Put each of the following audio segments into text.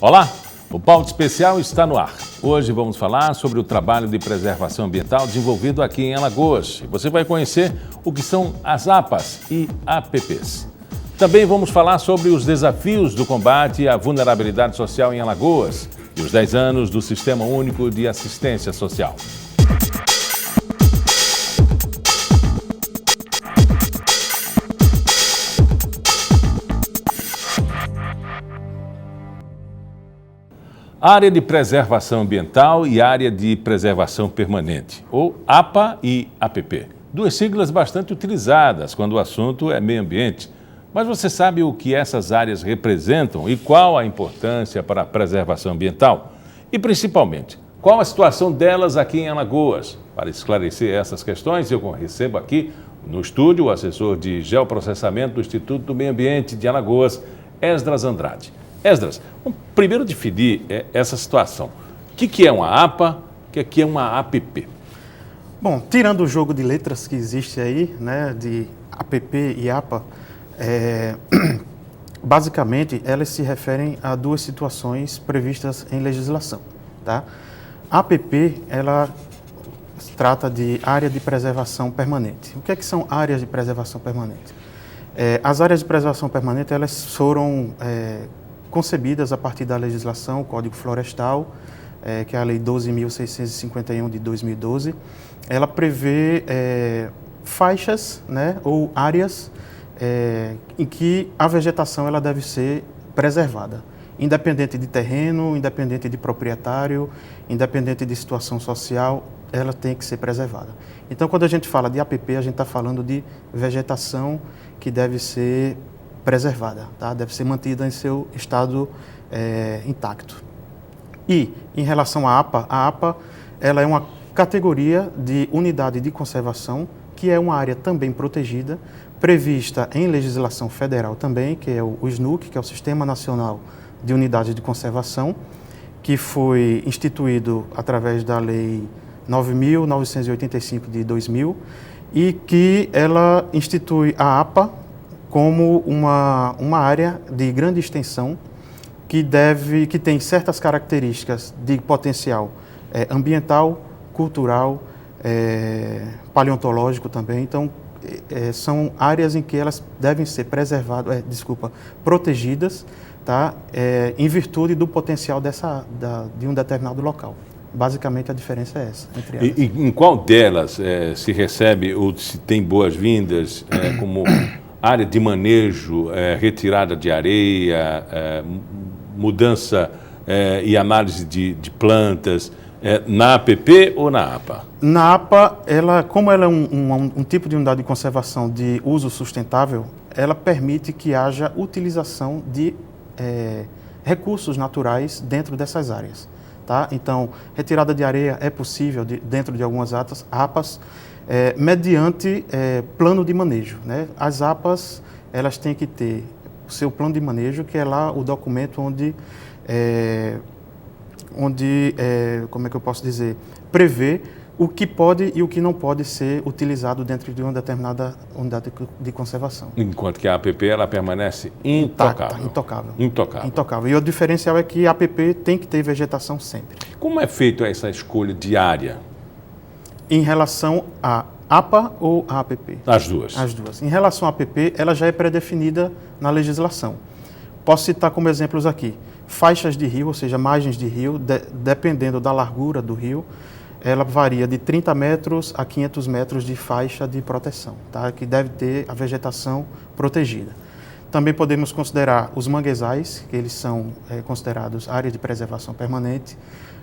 Olá, o Pauta Especial está no ar. Hoje vamos falar sobre o trabalho de preservação ambiental desenvolvido aqui em Alagoas. E você vai conhecer o que são as APAs e APPs. Também vamos falar sobre os desafios do combate à vulnerabilidade social em Alagoas e os 10 anos do Sistema Único de Assistência Social. Área de Preservação Ambiental e Área de Preservação Permanente, ou APA e APP. Duas siglas bastante utilizadas quando o assunto é meio ambiente. Mas você sabe o que essas áreas representam e qual a importância para a preservação ambiental? E, principalmente, qual a situação delas aqui em Alagoas? Para esclarecer essas questões, eu recebo aqui no estúdio o assessor de geoprocessamento do Instituto do Meio Ambiente de Alagoas, Esdras Andrade. Esdras, vamos primeiro definir essa situação. O que é uma APA, o que é uma APP? Bom, tirando o jogo de letras que existe aí, né, de APP e APA, basicamente elas se referem a duas situações previstas em legislação. Tá? A APP, ela trata de área de preservação permanente. O que é que são áreas de preservação permanente? As áreas de preservação permanente, elas foram concebidas a partir da legislação, o Código Florestal, que é a Lei 12.651 de 2012. Ela prevê faixas, né, ou áreas em que a vegetação ela deve ser preservada, independente de terreno, independente de proprietário, independente de situação social, ela tem que ser preservada. Então, quando a gente fala de APP, a gente está falando de vegetação que deve ser preservada, tá? Deve ser mantida em seu estado intacto. E, em relação à APA ela é uma categoria de unidade de conservação, que é uma área também protegida, prevista em legislação federal também, que é o SNUC, que é o Sistema Nacional de Unidades de Conservação, que foi instituído através da Lei 9.985 de 2000, e que ela institui a APA como uma área de grande extensão que tem certas características de potencial ambiental, cultural, paleontológico também. Então, são áreas em que elas devem ser preservadas, protegidas, tá? Em virtude do potencial de um determinado local. Basicamente, a diferença é essa entre elas. E em qual delas se recebe ou se tem boas-vindas como área de manejo, retirada de areia, mudança e análise de plantas, na APP ou na APA? Na APA, como ela é um tipo de unidade de conservação de uso sustentável, ela permite que haja utilização de recursos naturais dentro dessas áreas. Tá? Então, retirada de areia é possível dentro de algumas APAs, mediante plano de manejo. Né? As APAs, elas têm que ter o seu plano de manejo, que é lá o documento onde como é que eu posso dizer, prevê o que pode e o que não pode ser utilizado dentro de uma determinada unidade de conservação. Enquanto que a APP, ela permanece intocável. Intocável. E o diferencial é que a APP tem que ter vegetação sempre. Como é feita essa escolha de área? Em relação à APA ou à APP? As duas. As duas. Em relação à APP, ela já é pré-definida na legislação. Posso citar como exemplos aqui. Faixas de rio, ou seja, margens de rio, dependendo da largura do rio, ela varia de 30 metros a 500 metros de faixa de proteção, tá? Que deve ter a vegetação protegida. Também podemos considerar os manguezais, que eles são considerados áreas de preservação permanente,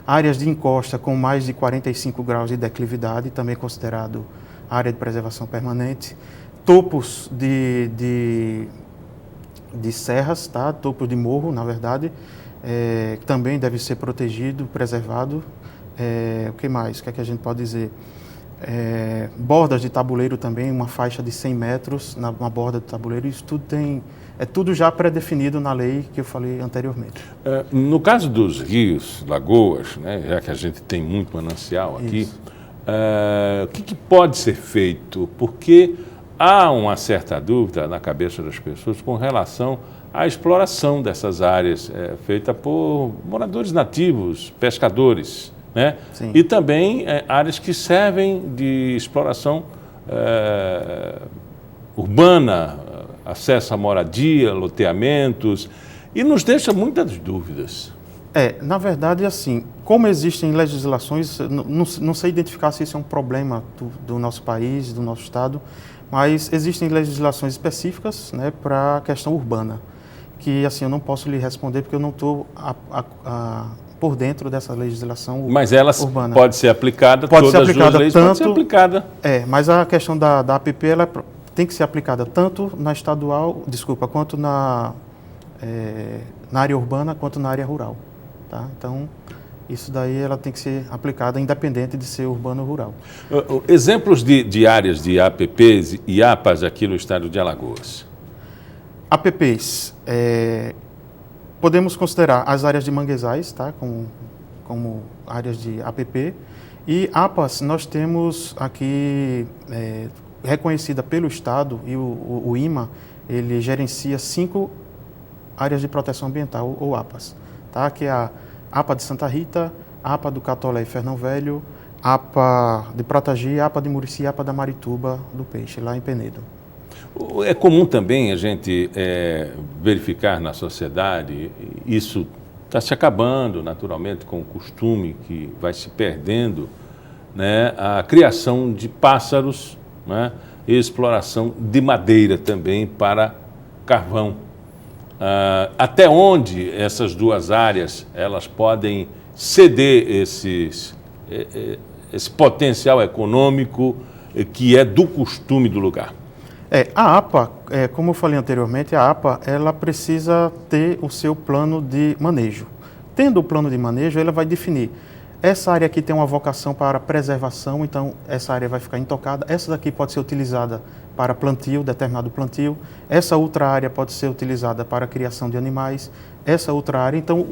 áreas de encosta com mais de 45 graus de declividade, também considerado área de preservação permanente, topos de serras, tá? Topos de morro, na verdade, também deve ser protegido, preservado. O que mais? O que é que a gente pode dizer? Bordas de tabuleiro também, uma faixa de 100 metros na borda do tabuleiro, isso tudo é tudo já pré-definido na lei que eu falei anteriormente. No caso dos rios, lagoas, né, já que a gente tem muito manancial aqui, o que pode ser feito? Porque há uma certa dúvida na cabeça das pessoas com relação a exploração dessas áreas feita por moradores nativos, pescadores, né? Sim. E também áreas que servem de exploração urbana, acesso à moradia, loteamentos, e nos deixa muitas dúvidas. Na verdade, assim, como existem legislações, não sei identificar se isso é um problema do nosso país, do nosso estado, mas existem legislações específicas, né, para a questão urbana, que assim eu não posso lhe responder porque eu não estou por dentro dessa legislação urbana. Mas ela pode ser aplicada, todas as duas leis podem ser aplicada. Mas a questão da APP, ela tem que ser aplicada tanto na estadual, quanto na área urbana, quanto na área rural. Tá? Então, isso daí ela tem que ser aplicada independente de ser urbano ou rural. Exemplos de áreas de APPs e APAs aqui no estado de Alagoas. APPs, podemos considerar as áreas de manguezais, tá? como áreas de APP. E APAs, nós temos aqui, reconhecida pelo Estado, e o IMA, ele gerencia 5 áreas de proteção ambiental, ou APAs. Tá? Que é a APA de Santa Rita, APA do Catolé e Fernão Velho, APA de Pratagi, APA de Murici, APA da Marituba do Peixe, lá em Penedo. É comum também a gente verificar na sociedade, isso está se acabando naturalmente com o costume que vai se perdendo, né, a criação de pássaros, né, e exploração de madeira também para carvão. Até onde essas duas áreas elas podem ceder esse potencial econômico que é do costume do lugar? A APA, como eu falei anteriormente, a APA ela precisa ter o seu plano de manejo. Tendo o plano de manejo, ela vai definir: essa área aqui tem uma vocação para preservação, então essa área vai ficar intocada. Essa daqui pode ser utilizada para plantio, determinado plantio. Essa outra área pode ser utilizada para a criação de animais. Essa outra área, então,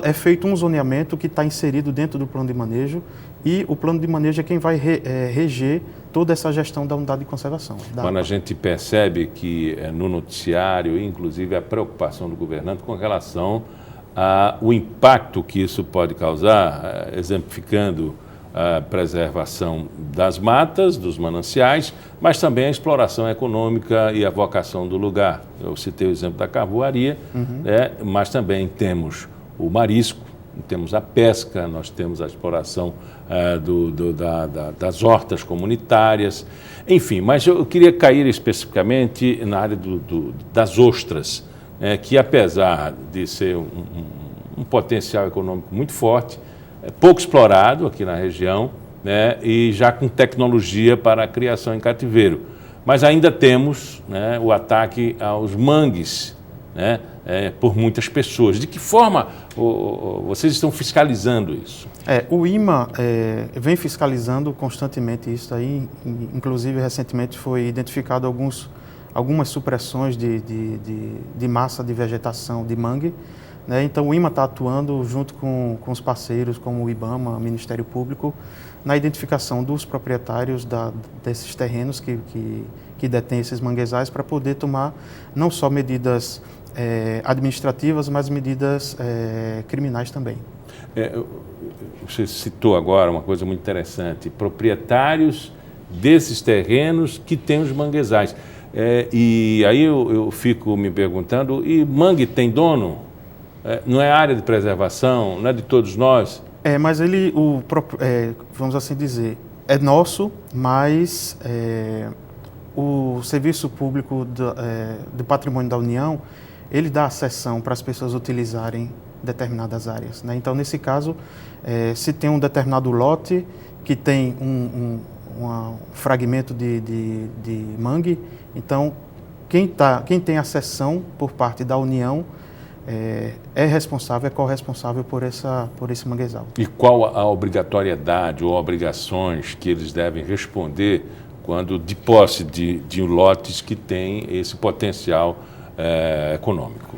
é feito um zoneamento que está inserido dentro do plano de manejo, e o plano de manejo é quem vai reger toda essa gestão da unidade de conservação. Quando a gente percebe que no noticiário, inclusive a preocupação do governante com relação ao impacto que isso pode causar, exemplificando a preservação das matas, dos mananciais, mas também a exploração econômica e a vocação do lugar. Eu citei o exemplo da carvoaria, mas também temos o marisco, temos a pesca, nós temos a exploração das hortas comunitárias, enfim, mas eu queria cair especificamente na área das ostras, que apesar de ser um potencial econômico muito forte, é pouco explorado aqui na região, né, e já com tecnologia para a criação em cativeiro. Mas ainda temos, né, o ataque aos mangues, né, por muitas pessoas. De que forma vocês estão fiscalizando isso? O IMA vem fiscalizando constantemente isso aí. Inclusive, recentemente foi identificado algumas supressões de massa de vegetação de mangue. Né? Então, o IMA está atuando junto com os parceiros, como o IBAMA, o Ministério Público, na identificação dos proprietários desses terrenos que detêm esses manguezais, para poder tomar não só medidas administrativas, mas medidas criminais também. Você citou agora uma coisa muito interessante: proprietários desses terrenos que têm os manguezais. E aí eu fico me perguntando, e mangue tem dono? Não é área de preservação, não é de todos nós? Mas ele, vamos assim dizer, é nosso, mas o Serviço Público do Patrimônio da União, ele dá acessão para as pessoas utilizarem determinadas áreas. Né? Então, nesse caso, se tem um determinado lote que tem um fragmento de mangue, então quem tem a cessão por parte da União é corresponsável por esse manguezal. E qual a obrigatoriedade ou obrigações que eles devem responder quando de posse de lotes que têm esse potencial econômico?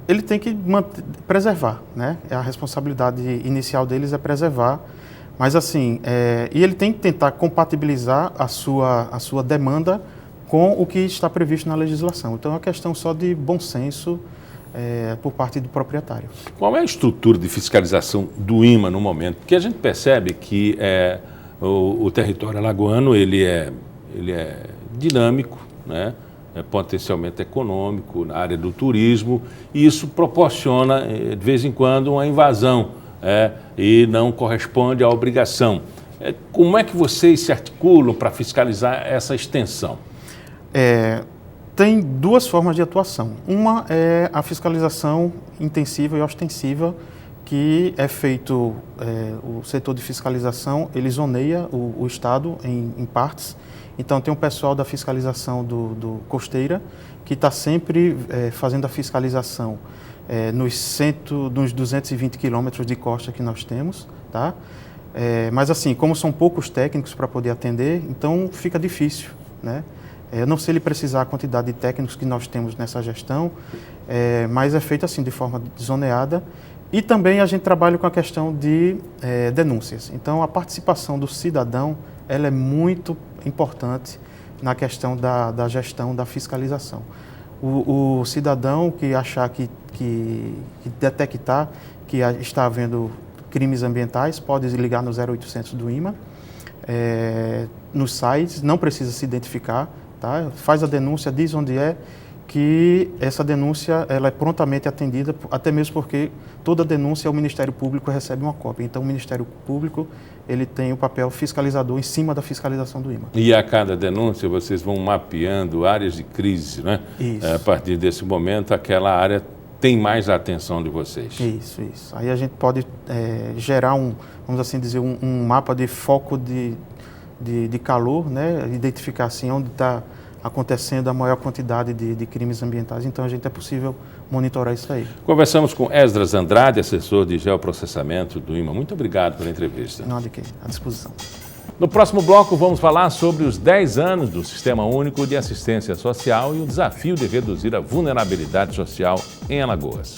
Ele tem que preservar, né? A responsabilidade inicial deles é preservar, mas assim, e ele tem que tentar compatibilizar a sua demanda com o que está previsto na legislação. Então, é uma questão só de bom senso por parte do proprietário. Qual é a estrutura de fiscalização do IMA no momento? Porque a gente percebe que o território alagoano ele é dinâmico, né? É potencialmente econômico, na área do turismo, e isso proporciona, de vez em quando, uma invasão e não corresponde à obrigação. Como é que vocês se articulam para fiscalizar essa extensão? Tem duas formas de atuação. Uma é a fiscalização intensiva e ostensiva, que é feito, o setor de fiscalização, ele zoneia o Estado em partes. Então, tem um pessoal da fiscalização do Costeira, que está sempre fazendo a fiscalização nos 220 quilômetros de costa que nós temos, tá? Mas, assim, como são poucos técnicos para poder atender, então fica difícil, né? Eu não sei ele precisar a quantidade de técnicos que nós temos nessa gestão, mas é feito assim, de forma zoneada. E também a gente trabalha com a questão de denúncias. Então, a participação do cidadão, ela é muito importante na questão da gestão da fiscalização. O cidadão que achar que detectar que está havendo crimes ambientais, pode ligar no 0800 do IMA, nos sites, não precisa se identificar, tá? Faz a denúncia, diz onde é, que essa denúncia ela é prontamente atendida, até mesmo porque toda denúncia o Ministério Público recebe uma cópia. Então, o Ministério Público ele tem o papel fiscalizador em cima da fiscalização do IMA. E a cada denúncia vocês vão mapeando áreas de crise, né? Isso. A partir desse momento, aquela área tem mais a atenção de vocês. Isso. Aí a gente pode gerar vamos assim dizer, um mapa de foco de calor, né? Identificar assim onde está acontecendo a maior quantidade de crimes ambientais, então é possível monitorar isso aí. Conversamos com Esdras Andrade, assessor de geoprocessamento do IMA. Muito obrigado pela entrevista. Não, de quê? À disposição. No próximo bloco vamos falar sobre os 10 anos do Sistema Único de Assistência Social e o desafio de reduzir a vulnerabilidade social em Alagoas.